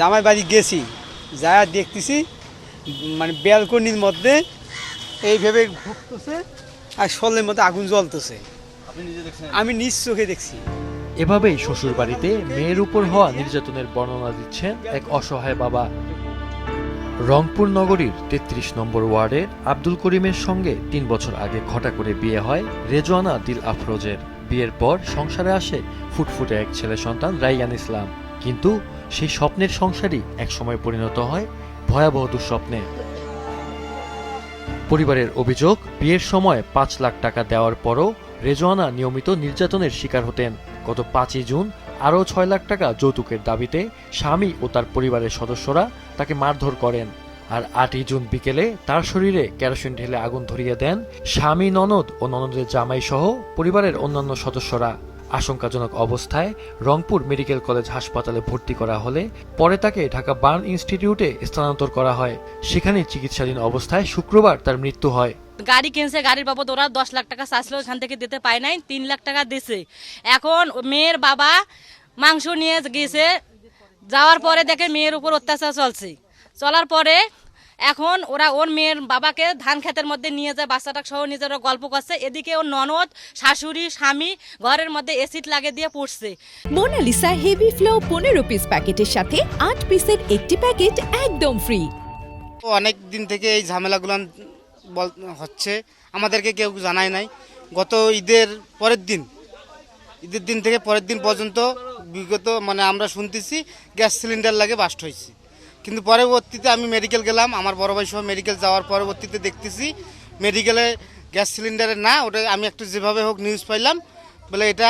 জামাই বাড়ি গেছি, যা দেখতেছি মানে ব্যালকনির মধ্যে এইভাবে ঘুরতেছে আর শোলের মধ্যে আগুন জ্বলতেছে। আমি নিজ চোখে দেখছি। এভাবেই শ্বশুর বাড়িতে মেয়ের উপর হওয়া নির্যাতনের বর্ণনা দিচ্ছেন এক অসহায় বাবা। রংপুর নগরীর ৩৩ নম্বর ওয়ার্ডের আব্দুল করিমের সঙ্গে ৩ বছর আগে ঘটা করে বিয়ে হয় রেজওয়ানা দিল আফরোজের। বিয়ের পর সংসারে আসে ফুটফুটে এক ছেলে সন্তান রাইয়ান ইসলাম। কিন্তু সেই স্বপ্নের সংসারই একসময় পরিণত হয় ভয়াবহ দুঃস্বপ্নে। পরিবারের অভিযোগ, বিয়ের সময় ৫ লাখ টাকা দেওয়ার পরও রেজওয়ানা নিয়মিত নির্যাতনের শিকার হতেন। গত ৫ই জুন আরও ৬ লাখ টাকা যৌতুকের দাবিতে স্বামী ও তার পরিবারের সদস্যরা তাকে মারধর করেন। আর ৮ই জুন বিকেলে তার শরীরে কেরোসিন ঢেলে আগুন ধরিয়ে দেন স্বামী, ননদ ও ননদের জামাই সহ পরিবারের অন্যান্য সদস্যরা। আশঙ্কাজনক অবস্থায় রংপুর মেডিকেল কলেজ হাসপাতালে ভর্তি করা হলে পরে তাকে ঢাকা বার্ন ইনস্টিটিউটে স্থানান্তর করা হয়। সেখানে চিকিৎসাধীন অবস্থায় শুক্রবার তার মৃত্যু হয়। গাড়ি কিনছে, গাড়ির বাবদ ওরা 10 লাখ টাকা চাইছিল, ওখান থেকে দিতে পায় নাই, 3 লাখ টাকা দিছে। এখন মেয়ের বাবা মাংস নিয়ে গেছে, যাওয়ার পরে দেখে মেয়ের উপর অত্যাচার চলার পরে এখন ওরা ওর মেয়ের বাবাকে ধান ক্ষেতের মধ্যে নিয়ে যায়, বাচ্চাটা সহ নিজেরা গল্প করছে। এদিকে ওর ননদ, শাশুড়ি, স্বামী ঘরের মধ্যে এসিড লাগিয়ে দিয়ে পড়ছে। মোনালিসা হেভি ফ্লো 15 পিস প্যাকেটের সাথে 8 পিসের একটি প্যাকেট একদম ফ্রি। অনেক দিন থেকে এই ঝামেলাগুলো হচ্ছে, আমাদেরকে কেউ জানায় নাই। গত ঈদের দিন থেকে পরের দিন পর্যন্ত বিগত মানে আমরা শুনতেছি গ্যাস সিলিন্ডার লাগে বাস্ট হয়েছে। কিন্তু পরবর্তীতে আমি মেডিকেল গেলাম, আমার বড় ভাই সহ মেডিকেল যাওয়ার পরবর্তীতে দেখতেছি মেডিকেলে গ্যাস সিলিন্ডারে না, ওটা আমি একটু যেভাবে হোক নিউজ পাইলাম বলে এটা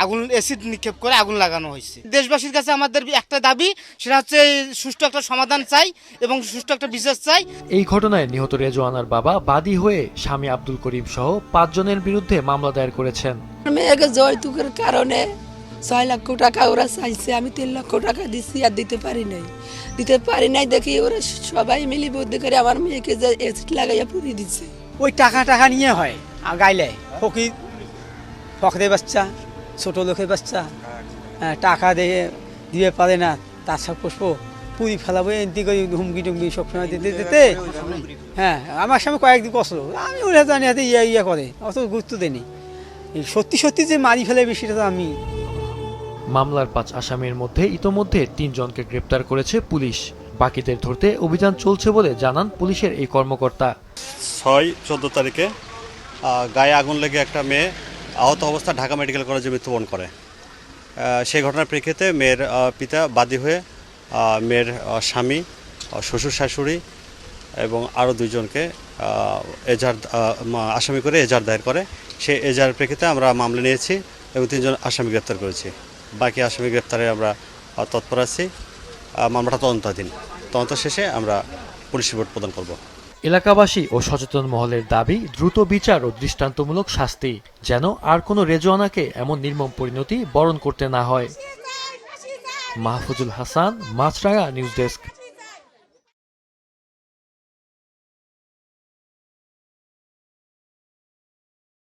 আগুন অ্যাসিড নিক্ষেপ করে আগুন লাগানো হয়েছে। দেশবাসীর কাছে আমাদের একটা দাবি, সেটা হচ্ছে সুষ্ঠু একটা সমাধান চাই এবং সুষ্ঠু একটা বিচার চাই। এই ঘটনায় নিহত রেজওয়ানার বাবা বাদী হয়ে স্বামী আব্দুল করিম সহ 5 জনের বিরুদ্ধে মামলা দায়ের করেছেন। মেয়েকে যৌতুকের কারণে 6 লক্ষ টাকা ওরা চাইছে, আমি 3 লক্ষ টাকা দিচ্ছি আর দিতে পারি নাই দেখি ওরা সবাই মিলি বুদ্ধি করে আমার মেয়েকে যে অ্যাসিড লাগাইয়া পুড়িয়ে দিচ্ছে। ওই টাকা নিয়ে হয় গাইলে ফকরের বাচ্চা, ছোট লোকের বাচ্চা, টাকা দিয়ে পারে না, তার সব পুষ্প পুরি ফেলাবো এনতি করে হুমকি টুমকি সবসময় দিতে। হ্যাঁ, আমার সামনে কয়েকদিন কষ্ট, আমি ওরা জানি হাতে ইয়া করে, অত গুরুত্ব দেয়নি। সত্যি যে মারি ফেলে বেশিটা তো আমি। মামলার 5 আসামির মধ্যে ইতোমধ্যে 3 জনকে গ্রেপ্তার করেছে পুলিশ। বাকিদের ধরতে অভিযান চলছে বলে জানান পুলিশের এই কর্মকর্তা। 6-14 তারিখে গায়ে আগুন লেগে একটা মেয়ে আহত অবস্থা ঢাকা মেডিকেল কলেজে মৃত্যুবরণ করে। সেই ঘটনার প্রেক্ষিতে মেয়ের পিতা বাদী হয়ে মেয়ের স্বামী, শ্বশুর শাশুড়ি এবং আরও 2 জনকে আসামি করে এজাহার দায়ের করে। সেই এজাহারের প্রেক্ষিতে আমরা মামলা নিয়েছি এবং 3 জন আসামি গ্রেপ্তার করেছি। বাকি আসামি গ্রেপ্তারে আমরা তৎপর আছি। মামলাটা তদন্তাধীন, তদন্ত শেষে আমরা পুলিশ রিপোর্ট প্রদান করব। এলাকাবাসী ও সচেতন মহলের দাবি, দ্রুত বিচার ও দৃষ্টান্তমূলক শাস্তি, যেন আর কোনো রেজওয়ানাকে এমন নির্মম পরিণতি বরণ করতে না হয়। মাহফুজুল হাসান, মাছরাঙা নিউজ ডেস্ক।